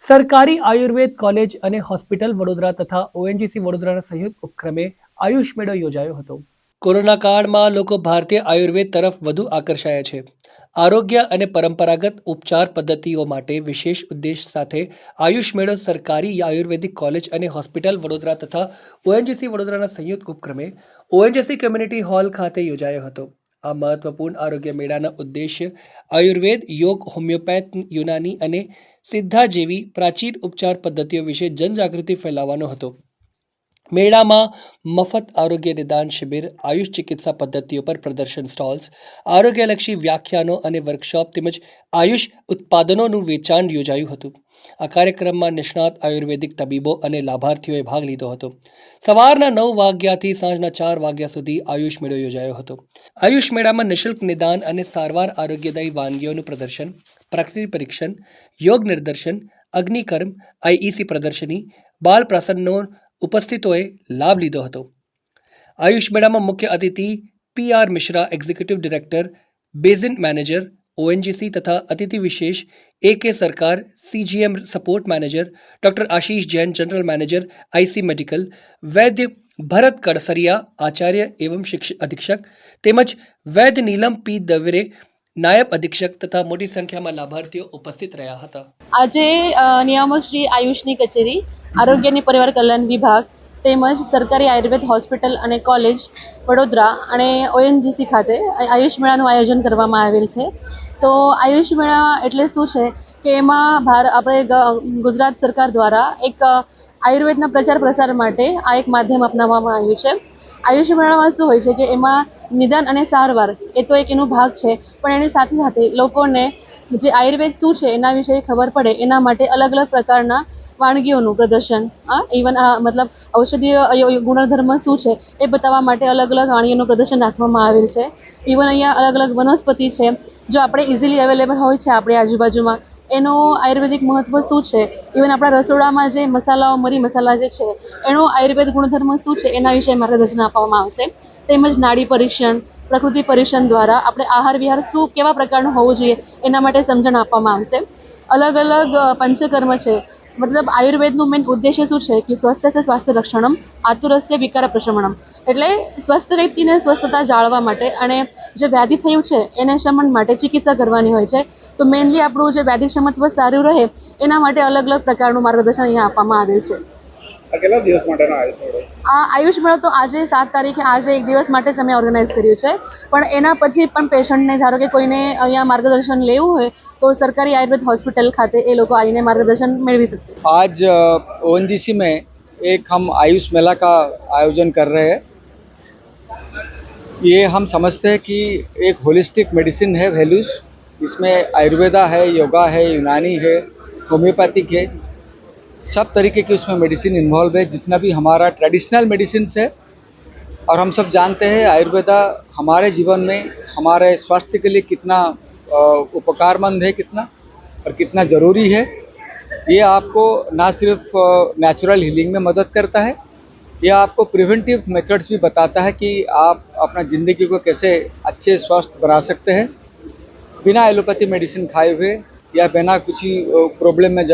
સરકારી આયુર્વેદ કોલેજ અને હોસ્પિટલ વડોદરા તથા ઓએનજીસી વડોદરાના સંયુક્ત ઉપક્રમે આયુષ મેળો યોજાયો હતો। કોરોના કાળમાં લોકો ભારતીય આયુર્વેદ તરફ વધુ આકર્ષાયા છે। આરોગ્ય અને પરંપરાગત ઉપચાર પદ્ધતિઓ માટે વિશેષ ઉદ્દેશ સાથે આયુષ મેળો સરકારી આયુર્વેદિક કોલેજ અને હોસ્પિટલ વડોદરા તથા ઓએનજીસી વડોદરાના સંયુક્ત ઉપક્રમે ઓએનજીસી કમ્યુનિટી હોલ ખાતે યોજાયો હતો। આ મહત્વપૂર્ણ આરોગ્ય મેળાના ઉદ્દેશ્ય આયુર્વેદ, યોગ, હોમિયોપેથ, યુનાની અને સિદ્ધા જેવી પ્રાચીન ઉપચાર પદ્ધતિઓ વિશે જનજાગૃતિ ફેલાવવાનો હતો। મેળામાં મફત આરોગ્ય નિદાન શિબિર, આયુષ ચિકિત્સા પદ્ધતિઓ પર પ્રદર્શન સ્ટોલ્સ, આરોગ્યલક્ષી વ્યાખ્યાનો અને વર્કશોપ તેમજ આયુષ ઉત્પાદનોનું વેચાણ યોજાયું હતું। આ કાર્યક્રમમાં નિષ્ણાત આયુર્વેદિક તબીબો અને લાભાર્થીઓએ ભાગ લીધો હતો। સવારના 9 વાગ્યાથી સાંજના 4 વાગ્યા સુધી આયુષ મેળો યોજાયો હતો। આયુષ મેળામાં નિઃશુલ્ક નિદાન અને સારવાર, આરોગ્યદાયી વાનગીઓનું પ્રદર્શન, પ્રકૃતિ પરીક્ષણ, યોગ નિદર્શન, અગ્નિકર્મ, આઈઈસી પ્રદર્શની, બાળ પ્રસન્નો ઉપસ્થિતોએ લાભ લીધો હતો। આયુષ મેળામાં મુખ્ય અતિથિ PR Mishra, executive director, basin manager, ONGC તથા અતિથિ વિશેષ AK Sarkar, CGM support manager, doctor Ashish Jain, general manager IC medical, Vaidya Bharat कड़सरिया, आचार्य एवं अधीक्षक તેમજ વૈદ્ય નીલમ પી દવેરે, નાયબ અધિક્ષક તથા મોટી સંખ્યામાં લાભાર્થીઓ ઉપસ્થિત રહ્યા હતા। આજે નિયામક શ્રી આયુષની કચેરી, આરોગ્યની પરિવાર કલ્યાણ વિભાગ તેમજ સરકારી આયુર્વેદ હોસ્પિટલ અને કોલેજ વડોદરા અને ઓએનજીસી ખાતે આયુષ મેળાનું આયોજન કરવામાં આવેલ છે। તો આયુષ મેળા એટલે શું છે કે એમાં આપણે ગુજરાત સરકાર દ્વારા એક આયુર્વેદના પ્રચાર પ્રસાર માટે આ એક માધ્યમ અપનાવવામાં આવ્યું છે। આયુષ મેળામાં શું હોય છે કે એમાં નિદાન અને સારવાર એ તો એક એનો ભાગ છે, પણ એની સાથે સાથે લોકોને જે આયુર્વેદ શું છે એના વિશે ખબર પડે એના માટે અલગ અલગ પ્રકારના વાનગીઓનું પ્રદર્શન, ઇવન મતલબ ઔષધીય ગુણધર્મ શું છે એ બતાવવા માટે અલગ અલગ વાનગીઓનું પ્રદર્શન રાખવામાં આવેલ છે। ઇવન અહીંયા અલગ અલગ વનસ્પતિ છે જો આપણે ઇઝીલી અવેલેબલ હોય છે આપણી આજુબાજુમાં, એનો આયુર્વેદિક મહત્વ શું છે, ઇવન આપણા રસોડામાં જે મસાલાઓ, મરી મસાલા જે છે એનો આયુર્વેદ ગુણધર્મ શું છે એના વિશે માર્ગદર્શન આપવામાં આવશે। તેમજ નાડી પરીક્ષણ, પ્રકૃતિ પરીક્ષણ દ્વારા આપણે આહાર વિહાર શું કેવા પ્રકારનું હોવું જોઈએ એના માટે સમજણ આપવામાં આવશે। અલગ અલગ પંચકર્મ છે, મતલબ આયુર્વેદનું મેઇન ઉદ્દેશ્ય શું છે કે સ્વસ્થ છે સ્વાસ્થ્ય રક્ષણમ, આતુરસ્ય વિકાર પ્રશમનમ, એટલે સ્વસ્થ વ્યક્તિને સ્વસ્થતા જાળવવા માટે અને જે વ્યાધિ થયું છે એને શમન માટે ચિકિત્સા કરવાની હોય છે। તો મેઇનલી આપણું જે વૈદિક ક્ષમત્વ સારું રહે એના માટે અલગ અલગ પ્રકારનું માર્ગદર્શન અહીંયા આપવામાં આવેલ છે। કેટલા દિવસ માટેનો આયુષ મેળો? આ આયુષ મેળો તો આજે 7 તારીખે આજે એક દિવસ માટે જ અમે ઓર્ગેનાઇઝ કર્યું છે, પણ એના પછી પણ પેશન્ટને ધારો કે કોઈને અહીંયા માર્ગદર્શન લેવું હોય તો સરકારી આયુર્વેદ હોસ્પિટલ ખાતે એ લોકો આવીને માर्गदर्शन મેળવી सकते। आज ओएनजीसी में एक हम आयुष मेला का आयोजन कर रहे हैं। ये हम समझते हैं कि एक होलिस्टिक मेडिसिन है वैल्यूज, इसमें आयुर्वेदा है, योगा है, यूनानी है, होम्योपैथिक है, सब तरीके की उसमें मेडिसिन इन्वॉल्व है। जितना भी हमारा ट्रेडिशनल मेडिसिन है, और हम सब जानते हैं आयुर्वेदा हमारे जीवन में हमारे स्वास्थ्य के लिए कितना उपकारमंद है, कितना और कितना ज़रूरी है। ये आपको ना सिर्फ नेचुरल हीलिंग में मदद करता है, ये आपको प्रिवेंटिव मेथड्स भी बताता है कि आप अपना ज़िंदगी को कैसे अच्छे स्वस्थ बना सकते हैं बिना एलोपैथी मेडिसिन खाए हुए या बिना कुछ ही प्रॉब्लम में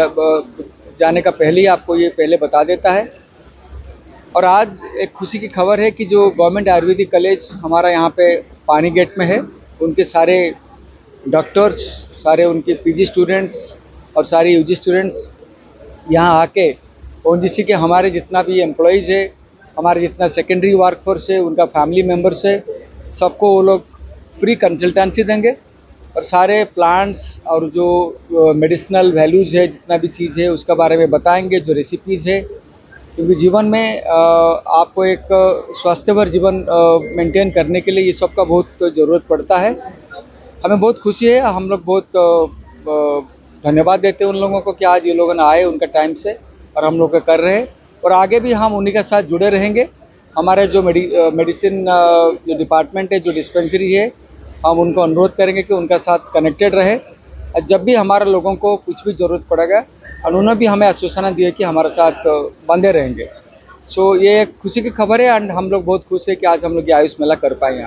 जाने का पहले ही आपको ये पहले बता देता है। और आज एक खुशी की खबर है कि जो गवर्नमेंट आयुर्वेदिक कॉलेज हमारा यहाँ पे पानी गेट में है, उनके सारे डॉक्टर्स, सारे उनके पीजी स्टूडेंट्स और सारे यूजी स्टूडेंट्स यहाँ आके ओएनजीसी के हमारे जितना भी एम्प्लॉयज़ है, हमारे जितना सेकेंडरी वर्कफोर्स है, उनका फैमिली मेम्बर्स है, सबको वो लोग फ्री कंसल्टेंसी देंगे और सारे प्लांट्स और जो मेडिसिनल वैल्यूज़ है, जितना भी चीज़ है उसका बारे में बताएंगे, जो रेसिपीज़ है, क्योंकि जीवन में आपको एक स्वास्थ्यवर जीवन मेंटेन करने के लिए ये सब का बहुत ज़रूरत पड़ता है। हमें बहुत खुशी है, हम लोग बहुत धन्यवाद देते हैं उन लोगों को कि आज ये लोग आए उनका टाइम से और हम लोग कर रहे हैं, और आगे भी हम उन्हीं के साथ जुड़े रहेंगे। हमारे जो मेडिसिन जो डिपार्टमेंट है, जो डिस्पेंसरी है, हम उनको अनुरोध करेंगे कि उनका साथ कनेक्टेड रहे। और जब भी हमारे लोगों को कुछ भी ज़रूरत पड़ेगा, उन्होंने भी हमें आश्वासन दिया कि हमारे साथ बंधे रहेंगे। सो ये एक खुशी की खबर है एंड हम लोग बहुत खुश है कि आज हम लोग ये आयुष मेला कर पाए।